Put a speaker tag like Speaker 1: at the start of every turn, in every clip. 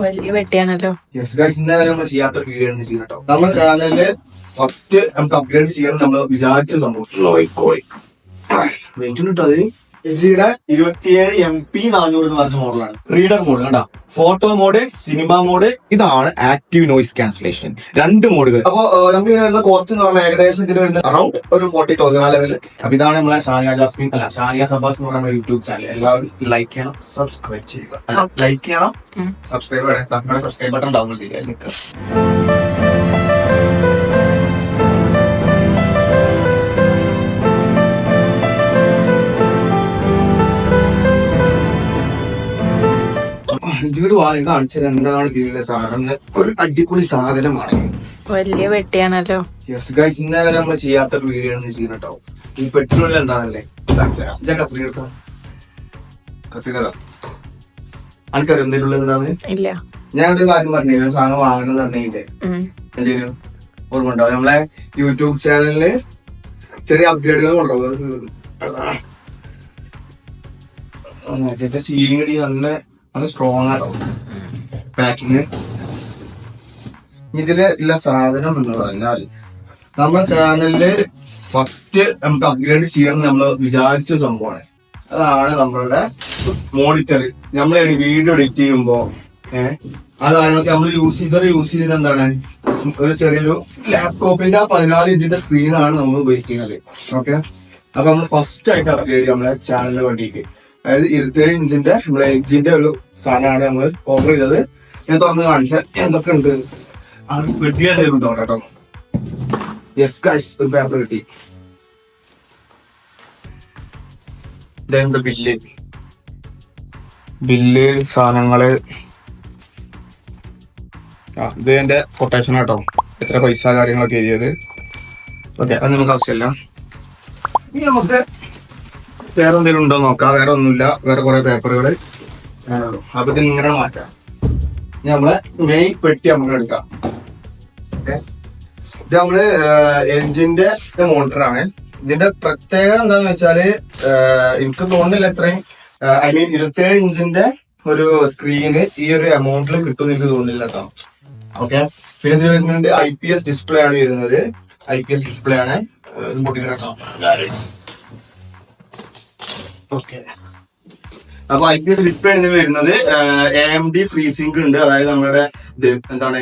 Speaker 1: വലിയ വെട്ടിയാണല്ലോ.
Speaker 2: Yes guys, ഇന്നലെ നമ്മൾ ചെയ്യാത്തൊരു വീഡിയോ ആണ് ചെയ്യുന്നത് കേട്ടോ. നമ്മുടെ ചാനലില് ഫസ്റ്റ് നമുക്ക് അപ്ഗ്രേഡ് ചെയ്യണം നമ്മൾ വിചാരിച്ച സംഭവം വെയിറ്റ് കിട്ടോ. അത്
Speaker 3: എൽജിയുടെ 27MP400 എന്ന് പറഞ്ഞ മോഡലാണ്. റീഡർ മോഡ് കണ്ട, ഫോട്ടോ മോഡ്, സിനിമ മോഡ്.
Speaker 2: ഇതാണ് ആക്റ്റീവ് നോയിസ് ക്യാൻസലേഷൻ, 2 മോഡുകൾ.
Speaker 3: അപ്പൊ നമുക്ക് ഇതിന് വരുന്ന കോസ്റ്റ് എന്ന് പറഞ്ഞാൽ ഏകദേശം ഇതിന് വരുന്ന
Speaker 2: അറൌണ്ട് ഒരു 40,000 ആ ലെവലിൽ. അപ്പൊ ഇതാണ് നമ്മളെ ഷാനിയ ജാസ്മിൻ അല്ല ഷാനിയ സബാസ് എന്ന് പറയുന്ന യൂട്യൂബ് ചാനൽ. എല്ലാവരും ലൈക്ക് ചെയ്യണം, സബ്സ്ക്രൈബ് ചെയ്യുക. ലൈക്ക് ചെയ്യണം, സബ്സ്ക്രൈബ് ചെയ്യണം. നമ്മുടെ സബ്സ്ക്രൈബ് ബട്ടൺ ഡൗൺ ചെയ്ത് നിൽക്കുക. ഇതൊരു വാങ്ങി കാണിച്ചത് എന്താണ് ഇതിലെ സാധനം. ഒരു അടിപൊളി സാധനമാണ്.
Speaker 1: വലിയ വെട്ടിയാണല്ലോ.
Speaker 2: യെസ് ഗൈസ്, ഇന്നലെ നമ്മൾ ചെയ്യാത്തൊരു വീഡിയോ ആണ് ചെയ്യുന്നത് കേട്ടോ. ഈ പെട്രോളിൽ എന്താണല്ലേ കത്രിക എടുത്ത കത്രിക എനിക്കറിയാം എന്തെങ്കിലും എന്താണ്.
Speaker 1: ഇല്ല,
Speaker 2: ഞാനൊരു കാര്യം പറഞ്ഞു, ഒരു സാധനം വാങ്ങണം പറഞ്ഞില്ലേ, എന്തെങ്കിലും ഓർമ്മ ഉണ്ടാവും. നമ്മളെ യൂട്യൂബ് ചാനലില് ചെറിയ അപ്ഗ്രേഡുകൾ കൊണ്ടുപോകും. സീലിംഗ് അടി നല്ല സ്ട്രോങ് ആണോ പാക്കിങ്. ഇതില് ഉള്ള സാധനം എന്ന് പറഞ്ഞാൽ നമ്മുടെ ചാനലില് ഫസ്റ്റ് നമുക്ക് അപ്ഗ്രേഡ് ചെയ്യണം നമ്മൾ വിചാരിച്ച സംഭവമാണ്. അതാണ് നമ്മളുടെ മോണിറ്റർ. നമ്മൾ വീഡിയോ എഡിറ്റ് ചെയ്യുമ്പോ അതാണ് നമ്മൾ യൂസ് ചെയ്തിട്ട് എന്താണ് ഒരു ചെറിയൊരു ലാപ്ടോപ്പിന്റെ 14 ഇഞ്ചിന്റെ സ്ക്രീനാണ് നമ്മൾ ഉപയോഗിക്കുന്നത്. ഓക്കെ, അപ്പൊ നമ്മൾ ഫസ്റ്റ് ആയിട്ട് അപ്ഗ്രേഡ് ചെയ്യും നമ്മളെ ചാനലിന് വേണ്ടിയിട്ട്. അതായത് 27 ഇഞ്ചിന്റെ നമ്മളെ എഡ്ജിന്റെ ഒരു സാധനമാണ് നമ്മൾ ഓർഡർ ചെയ്തത്. ഞാൻ തുറന്ന് കാണിച്ചാൽ എന്തൊക്കെ ഉണ്ട്. അത് വെട്ടി എന്തെങ്കിലും ഉണ്ടോ കേട്ടോ. യെസ് ഗൈസ്, ഒരു പേപ്പർ കിട്ടി. ഇതെന്താ ബില്ല് സാധനങ്ങള്. ഇത് എന്റെ കൊട്ടേഷൻ കേട്ടോ, എത്ര പൈസ കാര്യങ്ങളൊക്കെ എഴുതിയത്. ഓക്കെ, അത് നമുക്ക് ആവശ്യമില്ല. ഇനി നമുക്ക് വേറെ എന്തെങ്കിലും ഉണ്ടോ നോക്കാം. വേറെ ഒന്നുമില്ല, വേറെ കുറെ പേപ്പറുകൾ. അപ്പൊ ഇത് ഇങ്ങനെ മാറ്റാം. നമ്മളെ മെയിൻ പെട്ടി നമുക്ക് എടുക്കാം. ഇത് നമ്മള് എഞ്ചിന്റെ മോണിറ്ററാണ്. ഇതിന്റെ പ്രത്യേകത എന്താന്ന് വെച്ചാല് എനിക്ക് തോന്നുന്നില്ല ഇത്രയും ഐ മീൻ 27 ഇഞ്ചിന്റെ ഒരു സ്ക്രീന് ഈ ഒരു എമൗണ്ടിൽ കിട്ടും എനിക്ക് തോന്നുന്നില്ല കേട്ടോ. ഓക്കെ, പിന്നെ ഇതിൽ വരുന്നുണ്ട് IPS ഡിസ്പ്ലേ ആണ് വരുന്നത്. IPS ഡിസ്പ്ലേ ആണ്. ഓക്കെ, അപ്പൊ IPS ഡിസ്പ്ലേ ആണ് വരുന്നത്. AMD ഫ്രീസിംഗ് ഉണ്ട്. അതായത് നമ്മുടെ ഇത് എന്താണ്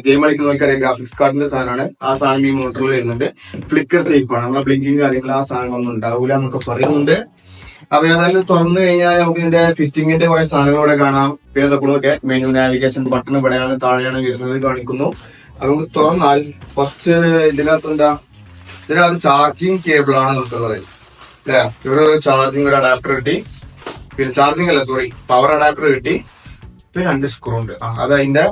Speaker 2: ഗെയിം കളിക്കുന്ന ഗ്രാഫിക്സ് കാർഡിന്റെ സാധനമാണ്. ആ സാധനം ഈ മോട്ടറിൽ വരുന്നുണ്ട്. ഫ്ലിക്കർ സേഫ് ആണ്. നമ്മളെ ബ്ലിങ്കിങ് കാര്യങ്ങൾ ആ സാധനങ്ങളൊന്നും ഉണ്ടാവില്ല എന്നൊക്കെ പറയുന്നുണ്ട്. അപ്പൊ ഏതായാലും തുറന്നു കഴിഞ്ഞാൽ നമുക്ക് ഇതിന്റെ ഫിറ്റിങ്ങിന്റെ കുറെ സാധനങ്ങൾ ഇവിടെ കാണാം. പിന്നെ ഇതൊക്കെ മെനു നാവിഗേഷൻ ബട്ടൺ ഇവിടെയാണ്, താഴെയാണ് വരുന്നത് കാണിക്കുന്നു. അപ്പൊ നമുക്ക് തുറന്നാൽ ഫസ്റ്റ് ഇതിനകത്ത് എന്താ, ഇതിനകത്ത് ചാർജിങ് കേബിൾ ആണ് നോക്കുന്നത് അല്ലേ. ഒരു ചാർജിങ് ഒരു അഡാപ്റ്റർ കിട്ടി. പിന്നെ ചാർജിങ് അല്ല സോറി പവർ അഡാപ്റ്റർ കിട്ടി. പിന്നെ 2 സ്ക്രൂ ഉണ്ട്. അത് അതിന്റെ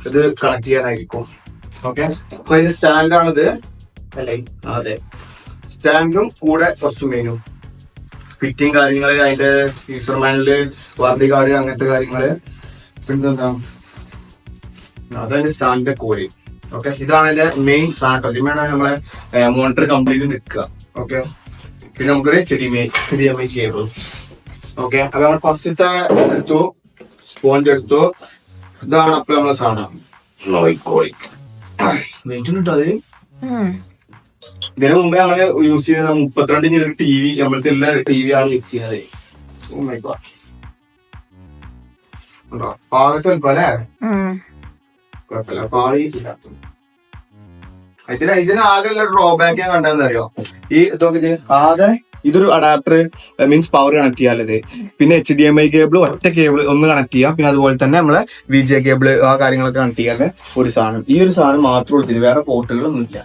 Speaker 2: ഇത് കണക്ട് ചെയ്യാനായിരിക്കും. ഓക്കെ, അപ്പൊ ഇത് സ്റ്റാൻഡാണിത് അല്ലേ. അതെ, സ്റ്റാൻഡും കൂടെ കുറച്ച് മെനു ഫിറ്റിംഗ് കാര്യങ്ങള്, അതിന്റെ യൂസർ മാനുവല്, വാറണ്ടി കാർഡ്, അങ്ങനത്തെ കാര്യങ്ങള്. പിന്നെന്താ അതതിന്റെ സ്റ്റാൻഡിന്റെ കോരി. ഓക്കെ, ഇതാണ് അതിന്റെ മെയിൻ സാധനം. അതിന്മേലാണ് നമ്മളെ മോണിറ്റർ കംപ്ലീറ്റ് നിൽക്കുക. ഓക്കെ, പിന്നെ നമുക്കൊരു HDMI കേബിൾ. ഓക്കെ, അപ്പൊ നമ്മൾ ഫസ്റ്റത്തെ എടുത്തു, സ്പോഞ്ച് എടുത്തു. ഇതാണ് അപ്പൊ നമ്മളെ സാധനം. വെയിറ്റ് കിട്ടോ. അത് ഇതിനു മുമ്പേ അങ്ങനെ യൂസ് ചെയ്യുന്ന 32 ഇഞ്ച് TV, നമ്മൾക്ക് എല്ലാ TV ആണ് യൂസ് ചെയ്യുന്നത്. പാകത്തെ അല്ലേ, കുഴപ്പമില്ല. പാടിയിട്ടില്ല. ഇതിനാകെ ഉള്ള ഡ്രോബാക്ക് ഞാൻ കണ്ടെന്ന് അറിയോ, ഈ ഇതൊക്കെ ആകെ ഇതൊരു അഡാപ്റ്റർ മീൻസ് പവർ കണക്ട് ചെയ്യാലത്. പിന്നെ HDMI കേബിൾ ഒറ്റ കേബിൾ ഒന്ന് കണക്ട് ചെയ്യാം. പിന്നെ അതുപോലെ തന്നെ നമ്മളെ VGA കേബിൾ ആ കാര്യങ്ങളൊക്കെ കണക്ട് ചെയ്യാൻ ഒരു സാധനം. ഈ ഒരു സാധനം മാത്രം ഉള്ളതിന് വേറെ പോർട്ടുകളൊന്നും ഇല്ല.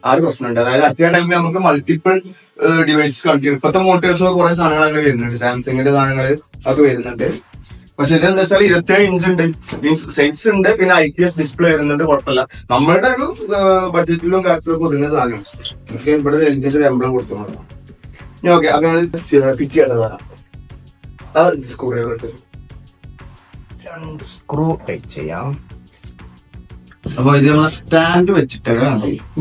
Speaker 2: ആ ഒരു പ്രശ്നമുണ്ട്. അതായത് അറ്റ ടൈമിൽ നമുക്ക് മൾട്ടിപ്പിൾ ഡിവൈസസ് കണക്ട് ചെയ്യും. ഇപ്പോഴത്തെ മോട്ടേഴ്സ് കുറെ സാധനങ്ങളൊക്കെ വരുന്നുണ്ട്, സാംസങ്ങിന്റെ സാധനങ്ങൾ ഒക്കെ വരുന്നുണ്ട്. പക്ഷെ ഇതെന്താ വെച്ചാൽ 27 ഇഞ്ച് ഉണ്ട്, മീൻസ് സൈസ് ഉണ്ട്. പിന്നെ IPS ഡിസ്പ്ലേ വരുന്നുണ്ട്. കുഴപ്പമില്ല, നമ്മളുടെ ഒരു ബഡ്ജറ്റിലും കാര്യത്തിലൊക്കെ ഒതുങ്ങുന്ന സാധനം. നമുക്ക് ഇവിടെ ഒരു LG ഒരു എംബ്ലം കൊടുത്തു. ഓക്കെ, അപ്പൊ ഫിറ്റ് ചെയ്യേണ്ടത് വരാം. സ്ക്രൂ ഡ്രൈവർ എടുത്ത് 2 സ്ക്രൂ ടൈറ്റ് ചെയ്യാം. അപ്പൊ ഇത് നമ്മളെ സ്റ്റാൻഡ് വെച്ചിട്ട്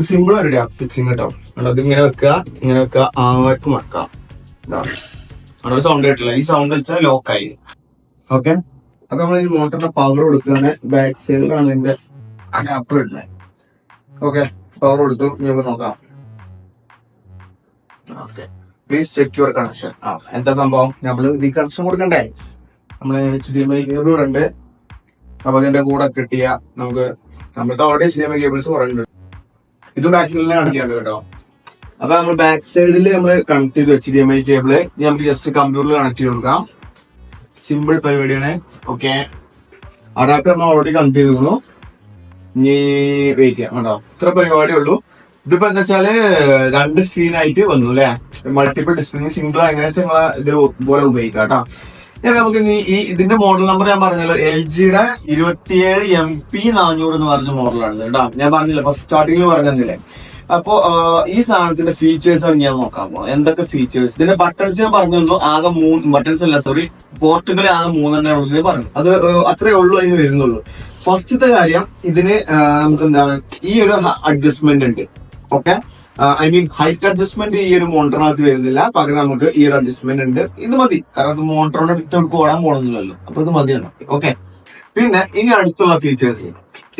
Speaker 2: സിമ്പിൾ ആയിട്ട് ഫിക്സിങ് കേട്ടോ. അത് ഇങ്ങനെ വെക്കുക ആർക്കും വെക്കാം. അവിടെ സൗണ്ട് കേട്ടില്ല, ഈ സൗണ്ട് വെച്ചാൽ ലോക്കായി. ഓക്കെ, അപ്പൊ നമ്മൾ ഈ മോട്ടറിന്റെ പവർ കൊടുക്കുകയാണ്. ബാക്ക് സൈഡിലാണ് ഇതിന്റെ അഡാപ്റ്റർ ഇടുന്നത്. ഓക്കെ, പവർ കൊടുത്തു. നമുക്ക് നോക്കാം. Okay, please check your connection. എന്താ സംഭവം, നമ്മള് ഇത് കണക്ഷൻ കൊടുക്കണ്ടേ? നമ്മള് HDMI കേബിൾ ഉണ്ട്. അപ്പൊ അതിന്റെ കൂടെ കിട്ടിയ നമുക്ക് നമ്മൾക്ക് അവിടെ HDMI കേബിൾസ് കുറയുന്നുണ്ട്. ഇത് ബാക്ക് സൈഡിൽ കണക്ട് ചെയ്യാണ്ട് കേട്ടോ. അപ്പൊ നമ്മൾ ബാക്ക് സൈഡിൽ നമ്മൾ കണക്ട് ചെയ്തു HDMI കേബിള്. നമുക്ക് ജസ്റ്റ് കമ്പ്യൂട്ടറിൽ കണക്ട് ചെയ്ത് കൊടുക്കാം. സിമ്പിൾ പരിപാടിയാണ്. ഓക്കെ, അഡാപ്റ്റർ നമ്മൾ ഓൾറെഡി കണക്ട് ചെയ്തിരുന്നു. ഇനി വെയിറ്റ് ചെയ്യാം കേട്ടോ. ഇത്ര പരിപാടിയേ ഉള്ളൂ. ഇതിപ്പോ എന്താ വെച്ചാല് 2 സ്ക്രീൻ ആയിട്ട് വന്നു അല്ലെ. മൾട്ടിപ്പിൾ ഡിസ്പ്ലേ, സിംഗിളോ എങ്ങനെ വെച്ചാൽ ഇതിൽ പോലെ ഉപയോഗിക്കാം കേട്ടോ. നമുക്ക് ഈ ഇതിന്റെ മോഡൽ നമ്പർ ഞാൻ പറഞ്ഞല്ലോ, LGയുടെ 27MP400 എന്ന് പറഞ്ഞ മോഡലാണ് കേട്ടോ. ഞാൻ പറഞ്ഞില്ല, ഫസ്റ്റ് സ്റ്റാർട്ടിങ്ങിൽ പറഞ്ഞില്ലേ. അപ്പോ ഈ സാധനത്തിന്റെ ഫീച്ചേഴ്സ് ആണ് ഞാൻ നോക്കാൻ പോകുന്നത്. എന്തൊക്കെ ഫീച്ചേഴ്സ്, ഇതിന്റെ ബട്ടൺസ് ഞാൻ പറഞ്ഞു തന്നു. ആകെ 3 ബട്ടൺസ് അല്ല, സോറി, പോർട്ടുകൾ ആകെ 3 ഉള്ളൂ പറഞ്ഞു. അത് അത്രേ ഉള്ളൂ അതിന് വരുന്നുള്ളൂ. ഫസ്റ്റത്തെ കാര്യം, ഇതിന് നമുക്ക് എന്താണ് ഈ ഒരു അഡ്ജസ്റ്റ്മെന്റ് ഉണ്ട്. Okay, I mean height adjustment ഈ ഒരു മോണിറ്ററിനകത്ത് വരുന്നില്ല. പകരം നമുക്ക് ഈ ഒരു അഡ്ജസ്റ്റ്മെന്റ് ഉണ്ട്. ഇത് മതി, കാരണം ഇത് മോണിറ്ററിന്റെ വിട്ട് ഓടാൻ പോകണമെന്നില്ലല്ലോ. അപ്പൊ ഇത് മതി നമുക്ക്. ഓക്കെ, പിന്നെ ഇനി അടുത്തുള്ള ഫീച്ചേഴ്സ്,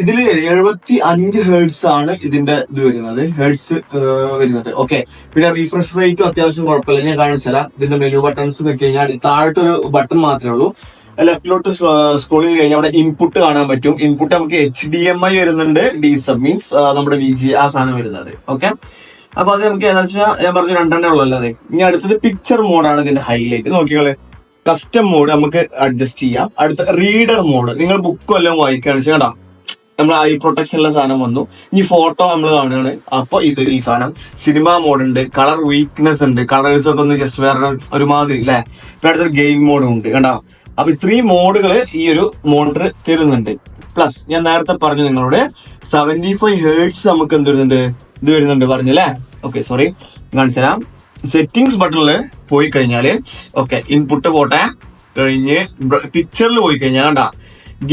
Speaker 2: ഇതില് 75 ഹെർട്സ് ആണ് ഇതിന്റെ ഇത് വരുന്നത്, ഹെർട്സ് വരുന്നത്. ഓക്കെ, പിന്നെ റീഫ്രഷ് റേറ്റും അത്യാവശ്യം കുഴപ്പമില്ല. ഞാൻ കാണിച്ചാൽ ഇതിന്റെ മെനു ബട്ടൺസ് വെച്ച് കഴിഞ്ഞാൽ താഴോട്ടൊരു ബട്ടൺ മാത്രമേ ഉള്ളൂ. ലെഫ്റ്റിലോട്ട് സ്ക്രോൾ ചെയ്ത് കഴിഞ്ഞാൽ അവിടെ ഇൻപുട്ട് കാണാൻ പറ്റും. ഇൻപുട്ട് നമുക്ക് HDMI വരുന്നുണ്ട്, DSub മീൻസ് നമ്മുടെ VGA ആ സാധനം വരുന്നത്. ഓക്കെ, അപ്പൊ അത് നമുക്ക് ഏകദേശം ഞാൻ പറഞ്ഞു 2 ഉള്ളൂ അല്ലാതെ. ഇനി അടുത്തത് പിക്ചർ മോഡാണ് ഇതിന്റെ ഹൈലൈറ്റ്. നോക്കിയോളെ, കസ്റ്റം മോഡ് നമുക്ക് അഡ്ജസ്റ്റ് ചെയ്യാം. അടുത്ത റീഡർ മോഡ്, നിങ്ങൾ ബുക്കും എല്ലാം വായിക്കുകയാണ് കേട്ടോ. നമ്മൾ ഐ പ്രൊട്ടക്ഷനുള്ള സാധനം വന്നു. ഇനി ഫോട്ടോ നമ്മൾ കാണുകയാണ്. അപ്പൊ ഇത് ഈ സാധനം സിനിമ മോഡ് ഉണ്ട്, കളർ വീക്ക്നെസ് ഉണ്ട്, കളേഴ്സ് ഒക്കെ ഒന്ന് ജസ്റ്റ് വേറെ ഒരുമാതിരി അല്ലെ. പിന്നെ അടുത്തൊരു ഗെയിം മോഡും ഉണ്ട് കണ്ടോ. അപ്പൊ ഇത്രയും മോഡുകൾ ഈ ഒരു മോണിറ്റർ തരുന്നുണ്ട്. പ്ലസ് ഞാൻ നേരത്തെ പറഞ്ഞു നിങ്ങളോട് 75 ഹെർട്സ് നമുക്ക് എന്ത് വരുന്നുണ്ട്, ഇത് വരുന്നുണ്ട് പറഞ്ഞല്ലേ. ഓക്കെ, സോറി, കാണിച്ചു തരാം. സെറ്റിംഗ്സ് ബട്ടണിൽ പോയി കഴിഞ്ഞാല് ഓക്കെ, ഇൻപുട്ട് പോട്ടെ കഴിഞ്ഞ് പിക്ചറിൽ പോയി കഴിഞ്ഞാൽ കണ്ട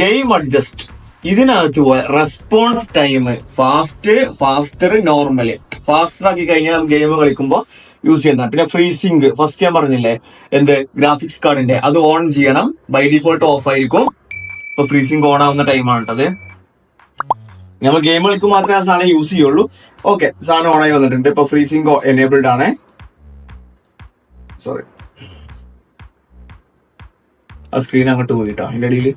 Speaker 2: ഗെയിം അഡ്ജസ്റ്റ്, ഇതിനകത്ത് പോയ response time faster normal. Faster ആക്കി കഴിഞ്ഞാൽ ഗെയിം കളിക്കുമ്പോൾ യൂസ് ചെയ്യണം. പിന്നെ ഫ്രീസിംഗ്, ഫസ്റ്റ് ഞാൻ പറഞ്ഞില്ലേ എന്ത് ഗ്രാഫിക്സ് കാർഡിന്റെ അത് ഓൺ ചെയ്യണം. ബൈ ഡിഫോൾട്ട് ഓഫ് ആയിരിക്കും. ഇപ്പൊ ഫ്രീസിംഗ് ഓൺ ആവുന്ന ടൈമാണ് കേട്ടത്. നമ്മൾ ഗെയിം കളിക്കും മാത്രമേ ആ സാധനം യൂസ് ചെയ്യുള്ളൂ. ഓക്കെ, സാധനം ഓൺ ആയി വന്നിട്ടുണ്ട്. ഇപ്പൊ ഫ്രീസിംഗ് എനേബിൾഡ് ആണ്. സോറി, ആ സ്ക്രീൻ അങ്ങോട്ട് പോയിട്ടോ അതിന്റെ ഇടയിൽ.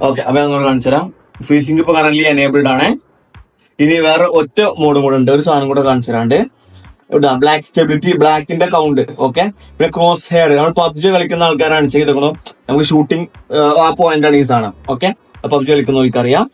Speaker 2: ഓക്കെ, അപ്പൊ ഞങ്ങൾ കാണിച്ചു തരാം. ഫ്രീസിംഗ് ഇപ്പൊ കറന്റ് എനേബിൾഡ് ആണ്. ഇനി വേറെ ഒറ്റ മോഡ് കൂടെ ഉണ്ട്, ഒരു സാധനം കൂടെ കാണിച്ചു തരാണ്ട്. ബ്ലാക്ക് സ്റ്റെബിലിറ്റി, ബ്ലാക്കിന്റെ കൗണ്ട്. ഓക്കെ, പിന്നെ ക്രോസ് ഹെയർ, നമ്മൾ PUBG കളിക്കുന്ന ആൾക്കാരാണ് ചെയ്തേക്കണം. നമുക്ക് ഷൂട്ടിംഗ് ആ പോയിന്റ് ആണ് ഈ സാധനം. ഓക്കെ, PUBG കളിക്കുന്നവർക്ക് അറിയാം.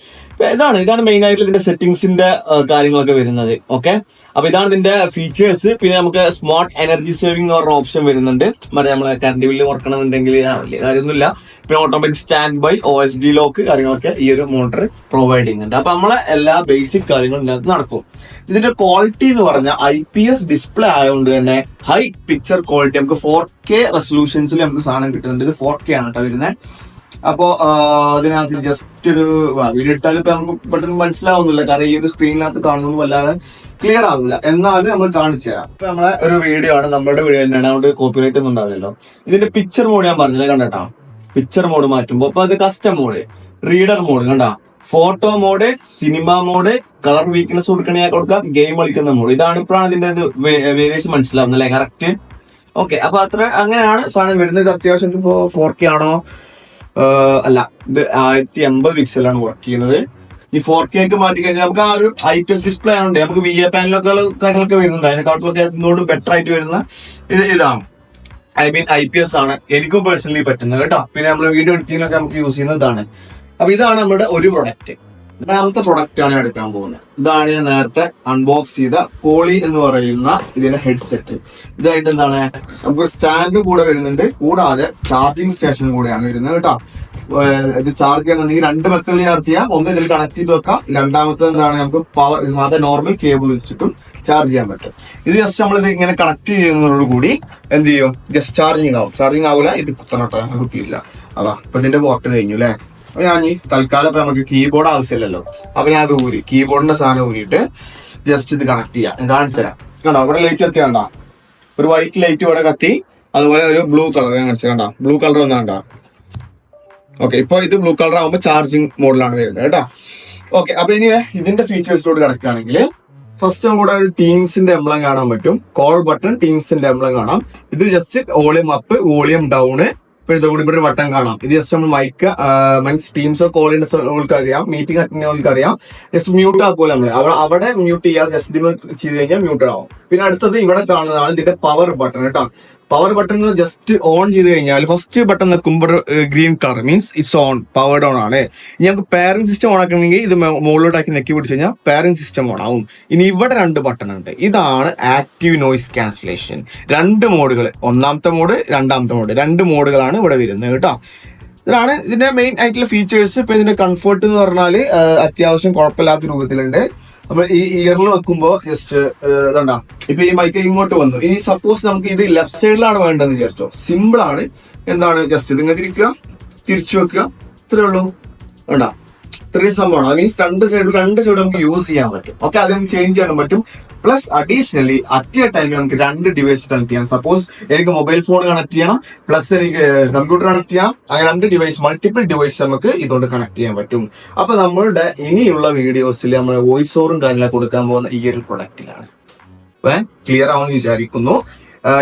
Speaker 2: ഇതാണ് മെയിൻ ആയിട്ട് ഇതിന്റെ സെറ്റിംഗ്സിന്റെ കാര്യങ്ങളൊക്കെ വരുന്നത്. ഓക്കെ, അപ്പൊ ഇതാണ് ഇതിന്റെ ഫീച്ചേഴ്സ്. പിന്നെ നമുക്ക് സ്മാർട്ട് എനർജി സേവിംഗ് എന്ന് പറഞ്ഞ ഓപ്ഷൻ വരുന്നുണ്ട്. മറ്റേ നമ്മളെ കറണ്ട് ബില്ല് കുറക്കണമെന്നുണ്ടെങ്കിൽ വലിയ കാര്യമൊന്നുമില്ല. പിന്നെ automatic standby, OSD lock കാര്യങ്ങളൊക്കെ ഈ ഒരു മോണിറ്റർ പ്രൊവൈഡ് ചെയ്യുന്നുണ്ട്. അപ്പൊ നമ്മളെ എല്ലാ ബേസിക് കാര്യങ്ങളും ഇതിനകത്ത് നടക്കും. ഇതിന്റെ ക്വാളിറ്റി എന്ന് പറഞ്ഞാൽ IPS ഡിസ്പ്ലേ ആയതുകൊണ്ട് തന്നെ ഹൈ പിക്ചർ ക്വാളിറ്റി, നമുക്ക് 4K റെസൊല്യൂഷൻസിൽ നമുക്ക് സാധനം കിട്ടുന്നുണ്ട്. ഇത് 4K ആണ് കേട്ടോ വരുന്നത്. അപ്പോ അതിനകത്ത് ജസ്റ്റ് ഒരു വീഡിയോ ഇട്ടാലും ഇപ്പൊ നമുക്ക് പെട്ടെന്ന് മനസ്സിലാവുന്നില്ല, കാരണം ഈ ഒരു സ്ക്രീനിനകത്ത് കാണുന്നത് വല്ലാതെ ക്ലിയർ ആവില്ല. എന്നാലും നമ്മൾ കാണിച്ചു തരാം. ഇപ്പൊ നമ്മളെ ഒരു വീഡിയോ ആണ്, നമ്മുടെ വീഡിയോ തന്നെയാണ്, അതുകൊണ്ട് കോപ്പിറൈറ്റ് ഒന്നും ഉണ്ടാവില്ലല്ലോ. ഇതിന്റെ പിക്ചർ മോഡ് ഞാൻ പറഞ്ഞില്ല കണ്ടോ. പിക്ചർ മോഡ് മാറ്റുമ്പോ അപ്പൊ അത് കസ്റ്റം മോഡ്, റീഡർ മോഡ് കണ്ടാ, photo mode, cinema mode, colour weakness കൊടുക്കണേ കൊടുക്കാം, ഗെയിം കളിക്കുന്ന മോഡ്. ഇതാണ് ഇപ്പോഴാണ് ഇതിന്റെ വേരിയേഷൻ മനസ്സിലാവുന്നത് അല്ലെ, കറക്റ്റ്. ഓക്കെ, അപ്പൊ അങ്ങനെയാണ് സാധനം വരുന്നത്. ഇത് അത്യാവശ്യം ഇപ്പോ 4K ആണോ അല്ല, ഇത് 1080 പിക്സലാണ് വർക്ക് ചെയ്യുന്നത്. ഈ 4K മാറ്റി കഴിഞ്ഞാൽ നമുക്ക് ആ ഒരു IPS ഡിസ്പ്ലേ ആണുണ്ട്. നമുക്ക് VA പാനലൊക്കെ കാര്യങ്ങളൊക്കെ വരുന്നുണ്ട്. അതിനെക്കാട്ടിലൊക്കെ എന്തുകൊണ്ടും ബെറ്റർ ആയിട്ട് വരുന്ന ഇതാണ്, ഐ മീൻ IPS ആണ് എനിക്കും പേഴ്സണലി പറ്റുന്നത് കേട്ടോ. പിന്നെ നമ്മൾ വീഡിയോ എഡിറ്റിങ്ങിലൊക്കെ നമുക്ക് യൂസ് ചെയ്യുന്നത് ഇതാണ്. അപ്പൊ ഇതാണ് നമ്മുടെ ഒരു പ്രൊഡക്റ്റ്. രണ്ടാമത്തെ പ്രൊഡക്റ്റ് ആണ് എടുക്കാൻ പോകുന്നത്. ഇതാണ് ഞാൻ നേരത്തെ അൺബോക്സ് ചെയ്ത പോളി എന്ന് പറയുന്ന ഇതിന്റെ ഹെഡ്സെറ്റ്. ഇതായിട്ട് എന്താണ്, നമുക്ക് സ്റ്റാൻഡ് കൂടെ വരുന്നുണ്ട്, കൂടാതെ ചാർജിങ് സ്റ്റേഷൻ കൂടെയാണ് വരുന്നത് കേട്ടോ. ഇത് ചാർജ് ചെയ്യണമെന്നുണ്ടെങ്കിൽ 2 മെത്തേഡിൽ ചാർജ് ചെയ്യാം. ഒന്ന് ഇതിൽ കണക്ട് ചെയ്ത് വെക്കാം. രണ്ടാമത്തെ എന്താണ്, നമുക്ക് പവർ സാധാരണ നോർമൽ കേബിൾ വെച്ചിട്ടും ചാർജ് ചെയ്യാൻ പറ്റും. ഇത് ജസ്റ്റ് നമ്മളിത് ഇങ്ങനെ കണക്ട് ചെയ്യുന്നതോടുകൂടി എന്ത് ചെയ്യും, ജസ്റ്റ് ചാർജിങ് ആവും. ചാർജിങ് ആവില്ല, ഇത് കുത്തണോട്ടോ, കുത്തിയില്ല. അതാ ഇപ്പൊ ഇതിന്റെ പോർട്ട് കഴിഞ്ഞു അല്ലെ. അപ്പൊ ഞാൻ ഈ തൽക്കാലം ഇപ്പൊ നമുക്ക് കീബോർഡ് ആവശ്യമില്ലല്ലോ. അപ്പൊ ഞാൻ അത് ഊരി, കീബോർഡിന്റെ സാധനം ഊരിയിട്ട് ജസ്റ്റ് ഇത് കണക്ട് ചെയ്യാം. കാണിച്ചു തരാം. കണ്ടോ, ഇവിടെ ലൈറ്റ് കത്തി കണ്ട, ഒരു വൈറ്റ് ലൈറ്റ് ഇവിടെ കത്തി. അതുപോലെ ഒരു ബ്ലൂ കളർ ഞാൻ കാണിച്ചു കണ്ട, ബ്ലൂ കളർ വന്നാ കണ്ട. ഓക്കെ, ഇപ്പൊ ഇത് ബ്ലൂ കളർ ആകുമ്പോൾ ചാർജിങ് മോഡിലാണ് വരുന്നത് കേട്ടോ. ഓക്കെ, അപ്പൊ ഇനി ഇതിന്റെ ഫീച്ചേഴ്സിലോട്ട് കിടക്കുകയാണെങ്കിൽ ഫസ്റ്റ് നമുക്കിവിടെ ഒരു ടീംസിന്റെ എംബ്ലം കാണാൻ പറ്റും. കോൾ ബട്ടൺ, ടീംസിന്റെ എംബ്ലം കാണാം. ഇത് just volume up, volume down, പിന്നെ ഇതുകൂടി ഇവിടെ ഒരു ബട്ടൺ കാണാം. ഇത് ജസ്റ്റ് നമ്മൾ മൈക്ക് മീൻസ് ടീംസോ കോൾ ചെയ്യുന്ന അറിയാം, മീറ്റിംഗ് അറ്റൻഡ് ചെയ്യുന്നവർക്ക് അറിയാം. ജസ്റ്റ് മ്യൂട്ട് ആക്കുമല്ലോ നമ്മൾ, അവിടെ മ്യൂട്ട് ചെയ്യാതെ ജസ്റ്റ് ചെയ്ത് കഴിഞ്ഞാൽ മ്യൂട്ട് ആവും. പിന്നെ അടുത്തത് ഇവിടെ കാണുന്നതാണ് ഇതിന്റെ പവർ ബട്ടൺ കേട്ടോ. പവർ ബട്ടൺ ജസ്റ്റ് ഓൺ ചെയ്ത് കഴിഞ്ഞാൽ ഫസ്റ്റ് ബട്ടൺ നിൽക്കുമ്പോൾ green colour means it's on, powered on ആണ്. ഇനി നമുക്ക് പാരന്റ് സിസ്റ്റം ഓൺ ആക്കണമെങ്കിൽ ഇത് മുകളിലോട്ടാക്കി നെക്കി പിടിച്ച് കഴിഞ്ഞാൽ പാരന്റ് സിസ്റ്റം ഓൺ ആവും. ഇനി ഇവിടെ 2 ബട്ടൺ ഉണ്ട്. ഇതാണ് ആക്റ്റീവ് നോയിസ് ക്യാൻസലേഷൻ. 2 മോഡുകൾ, ഒന്നാമത്തെ മോഡ്, രണ്ടാമത്തെ മോഡ്, 2 മോഡുകളാണ് ഇവിടെ വരുന്നത് കേട്ടോ. ഇതാണ് ഇതിന്റെ മെയിൻ ആയിട്ടുള്ള ഫീച്ചേഴ്സ്. ഇപ്പൊ ഇതിന്റെ കംഫർട്ട് എന്ന് പറഞ്ഞാൽ അത്യാവശ്യം കുഴപ്പമില്ലാത്ത രൂപത്തിലുണ്ട്. നമ്മൾ ഈ ഇയറിൽ വെക്കുമ്പോ ജസ്റ്റ് ഇതണ്ട, ഇപ്പൊ ഈ മൈക്ക് ഇങ്ങോട്ട് വന്നു. ഇനി സപ്പോസ് നമുക്ക് ഇത് ലെഫ്റ്റ് സൈഡിലാണ് വേണ്ടതെന്ന് വിചാരിച്ചോ, സിമ്പിൾ ആണ്. എന്താണ്, ജസ്റ്റ് ഇതിങ്ങനെ തിരിക്കുക, തിരിച്ചു വെക്കുക, ഇത്രേ ഉള്ളൂ. വേണ്ട, ഇത്രയും സംഭവമാണ്. മീൻസ് 2 സൈഡ് നമുക്ക് യൂസ് ചെയ്യാൻ പറ്റും. ഓക്കെ, അത് നമുക്ക് ചേഞ്ച് ചെയ്യാനും പറ്റും. പ്ലസ് അഡീഷണലി അറ്റ് എ ടൈമിൽ നമുക്ക് 2 ഡിവൈസ് കണക്ട് ചെയ്യാം. സപ്പോസ് എനിക്ക് മൊബൈൽ ഫോൺ കണക്ട് ചെയ്യണം, പ്ലസ് എനിക്ക് കമ്പ്യൂട്ടർ കണക്ട് ചെയ്യാം. അങ്ങനെ 2 ഡിവൈസ്, മൾട്ടിപ്പിൾ ഡിവൈസ് നമുക്ക് ഇതുകൊണ്ട് കണക്ട് ചെയ്യാൻ പറ്റും. അപ്പൊ നമ്മളുടെ ഇനിയുള്ള വീഡിയോസിൽ നമ്മൾ വോയിസ് ഓവറും കാര്യങ്ങളൊക്കെ കൊടുക്കാൻ പോകുന്ന ഈ ഒരു പ്രൊഡക്റ്റിലാണ്. ക്ലിയർ ആവുമെന്ന് വിചാരിക്കുന്നു.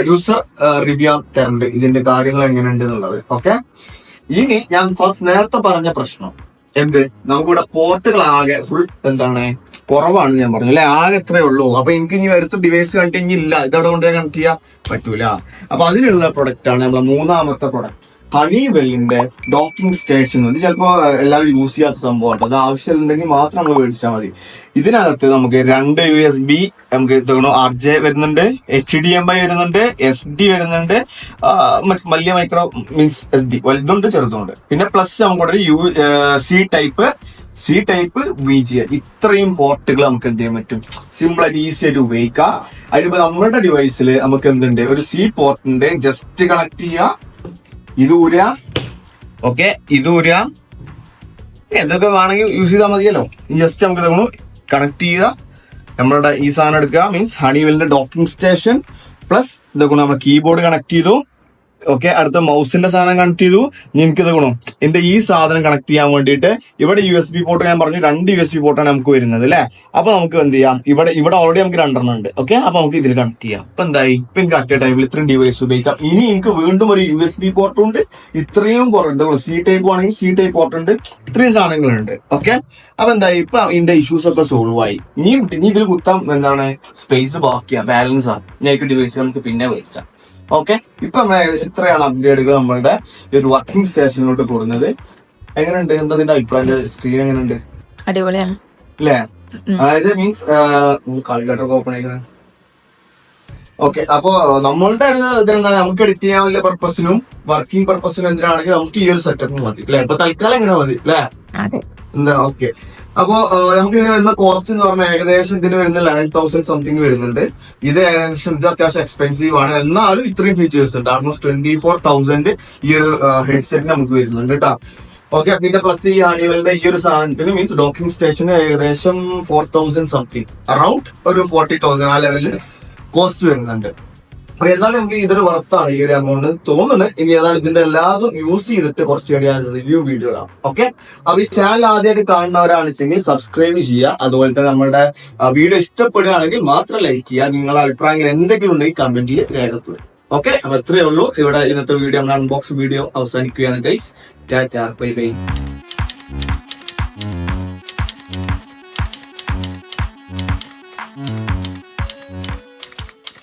Speaker 2: യൂസർ റിവ്യൂ തരണ്ട് ഇതിന്റെ കാര്യങ്ങൾ എങ്ങനെയുണ്ട് എന്നുള്ളത്. ഓക്കെ, ഇനി ഞാൻ ഫസ്റ്റ് നേരത്തെ പറഞ്ഞ പ്രശ്നം എന്ത്, നമുക്കിവിടെ പോർട്ടുകൾ ആകെ ഫുൾ എന്താണ് കുറവാണ് ഞാൻ പറഞ്ഞു അല്ലെ, ആകെ എത്രയേ ഉള്ളൂ. അപ്പൊ എനിക്ക് ഇനി അടുത്ത ഡിവൈസ് കണക്ട് ഇല്ല, ഇതവിടെ കൊണ്ട് കണക്ട് ചെയ്യാൻ പറ്റൂല. അപ്പൊ അതിനുള്ള പ്രൊഡക്റ്റ് ആണ് നമ്മളെ 3ാമത്തെ പ്രൊഡക്റ്റ്, ഹണിവെല്ലിന്റെ ഡോക്കിംഗ് സ്റ്റേഷൻ. ഇത് ചിലപ്പോ എല്ലാവരും യൂസ് ചെയ്യാത്ത സംഭവമാണ്. അത് ആവശ്യമുണ്ടെങ്കിൽ മാത്രം നമ്മൾ മേടിച്ചാൽ മതി. ഇതിനകത്ത് നമുക്ക് 2 USB, നമുക്ക് RJ വരുന്നുണ്ട്, HDMI വരുന്നുണ്ട്, SD വരുന്നുണ്ട്, വലിയ മൈക്രോ മീൻസ് SD വലുതുണ്ട് ചെറുതുണ്ട്. പിന്നെ പ്ലസ് നമുക്കൊരു C ടൈപ്പ് VGA. ഇത്രയും പോർട്ടുകൾ നമുക്ക് എന്ത് ചെയ്യാൻ പറ്റും, സിമ്പിൾ ആയിട്ട് ഈസി ആയിട്ട് ഉപയോഗിക്കാം. അതിനിപ്പോ നമ്മളുടെ ഡിവൈസിൽ നമുക്ക് എന്തുണ്ട്, ഒരു C പോർട്ടുണ്ട്, ജസ്റ്റ് കണക്ട് ചെയ്യുക, ഇത് ഊരുക. ഓക്കെ, ഇത് ഊരുക, എന്തൊക്കെ വേണമെങ്കിൽ യൂസ് ചെയ്താൽ മതിയല്ലോ. ജസ്റ്റ് നമുക്ക് ഇതൊന്ന് കണക്ട് ചെയ്യുക, നമ്മളുടെ ഈ സാധനം എടുക്കുക, മീൻസ് ഹണിവെല്ലിന്റെ ഡോക്കിംഗ് സ്റ്റേഷൻ. പ്ലസ് ഇതൊക്കെ നമ്മൾ കീബോർഡ് കണക്ട് ചെയ്തു. ഓക്കെ, അടുത്ത മൗസിന്റെ സാധനം കണക്ട് ചെയ്തു. ഇനി എനിക്കിത് എന്റെ ഈ സാധനം കണക്ട് ചെയ്യാൻ വേണ്ടിയിട്ട് ഇവിടെ USB പോർട്ട് ഞാൻ പറഞ്ഞു 2 USB പോർട്ടാണ് നമുക്ക് വരുന്നത് അല്ലെ. അപ്പൊ നമുക്ക് എന്ത് ചെയ്യാം, ഇവിടെ ഓൾറെഡി നമുക്ക് 2 ഉണ്ട്. ഓക്കെ, അപ്പൊ നമുക്ക് ഇതിൽ കണക്ട് ചെയ്യാം. ഇപ്പൊ എന്തായി, ഇപ്പൊ എനിക്ക് അറ്റ് ടൈമിൽ ഇത്രയും ഡിവൈസ് ഉപയോഗിക്കാം. ഇനി എനിക്ക് വീണ്ടും ഒരു USB പോർട്ട് ഉണ്ട്, ഇത്രയും C ടൈപ്പ് ആണെങ്കിൽ C ടൈപ്പ് പോർട്ട് ഉണ്ട്, ഇത്രയും സാധനങ്ങളുണ്ട്. ഓക്കെ, അപ്പൊ എന്തായി, ഇപ്പൊ ഇതിന്റെ ഇഷ്യൂസ് ഒക്കെ സോൾവ് ആയി. ഇനി ഇതിൽ കുത്താം എന്താണ് സ്പേസ് ബാക്കിയാ, ബാലൻസ് ആണ്. ഞാൻ ഡിവൈസ് നമുക്ക് പിന്നെ മേടിച്ചാം. ഓക്കെ, ഇപ്പൊ ഏകദേശം ഇത്രയാണ് അപ്ഗ്രേഡുകൾ നമ്മളുടെ ഒരു വർക്കിംഗ് സ്റ്റേഷനിലോട്ട് കൊടുക്കുന്നത്. എങ്ങനെയുണ്ട്, എന്താ ഇതിന്റെ അഭിപ്രായം, സ്ക്രീൻ എങ്ങനെയുണ്ട്,
Speaker 1: അടിപൊളിയാണ്
Speaker 2: അല്ലേ? അതായത് മീൻസ് കാൽക്കുലേറ്റർ ഓപ്പൺ ആയിക്കണം. ഓക്കെ, അപ്പൊ നമ്മളുടെ ഒരു ഇതെന്താണ്, നമുക്ക് എഡിറ്റ് ചെയ്യാനുള്ള പർപ്പസിനും വർക്കിംഗ് പർപ്പസിനും എന്തിനാണെങ്കിൽ നമുക്ക് ഈ ഒരു സെറ്റപ്പ് മതി അല്ലെ. ഇപ്പൊ തൽക്കാലം ഇങ്ങനെ മതി അല്ലെ, എന്താ? ഓക്കെ, അപ്പോ നമുക്ക് ഇതിന് വരുന്ന കോസ്റ്റ് എന്ന് പറഞ്ഞാൽ ഏകദേശം ഇതിന് വരുന്ന 11,000 സംതിങ് വരുന്നുണ്ട്. ഇത് ഏകദേശം ഇത് അത്യാവശ്യം എക്സ്പെൻസീവ് ആണ്, എന്നാലും ഇത്രയും ഫീച്ചേഴ്സ് ഉണ്ട്. ഓൾമോസ്റ്റ് 24,000 ഈ ഒരു ഹെഡ്സെറ്റ് നമുക്ക് വരുന്നുണ്ട് കേട്ടോ. ഓക്കെ, പിന്നെ പ്ലസ് ഈ ഹണിവെല്ലിന്റെ ഈ ഒരു സാധനത്തിന് മീൻസ് ഡോക്കിംഗ് സ്റ്റേഷന് ഏകദേശം 4,000 സംതിങ്, അറൌണ്ട് ഒരു 40,000 ആ ലെവലിൽ കോസ്റ്റ് വരുന്നുണ്ട്. അപ്പൊ എന്നാലും നമുക്ക് ഇതൊരു വർത്താണ് ഈ ഒരു എമൗണ്ട് തോന്നുന്നത്. ഇനി ഏതാണ് ഇതിന്റെ എല്ലാതും യൂസ് ചെയ്തിട്ട് കുറച്ച് റിവ്യൂ വീഡിയോ ഇടാം. ഓക്കെ, അപ്പൊ ഈ ചാനൽ ആദ്യമായിട്ട് കാണുന്നവരാണെന്നുവെച്ചെങ്കിൽ സബ്സ്ക്രൈബ് ചെയ്യുക. അതുപോലെ തന്നെ നമ്മുടെ വീഡിയോ ഇഷ്ടപ്പെടുകയാണെങ്കിൽ മാത്രം ലൈക്ക് ചെയ്യുക. നിങ്ങളുടെ അഭിപ്രായങ്ങൾ എന്തെങ്കിലും ഉണ്ടെങ്കിൽ കമന്റിൽ രേഖപ്പെടുത്തുക. ഓക്കെ, അപ്പൊ ഇത്രയേ ഉള്ളൂ. ഇവിടെ ഇന്നത്തെ വീഡിയോ, അൺബോക്സ് വീഡിയോ അവസാനിക്കുകയാണ് ഗൈസ്. Tata, bye bye.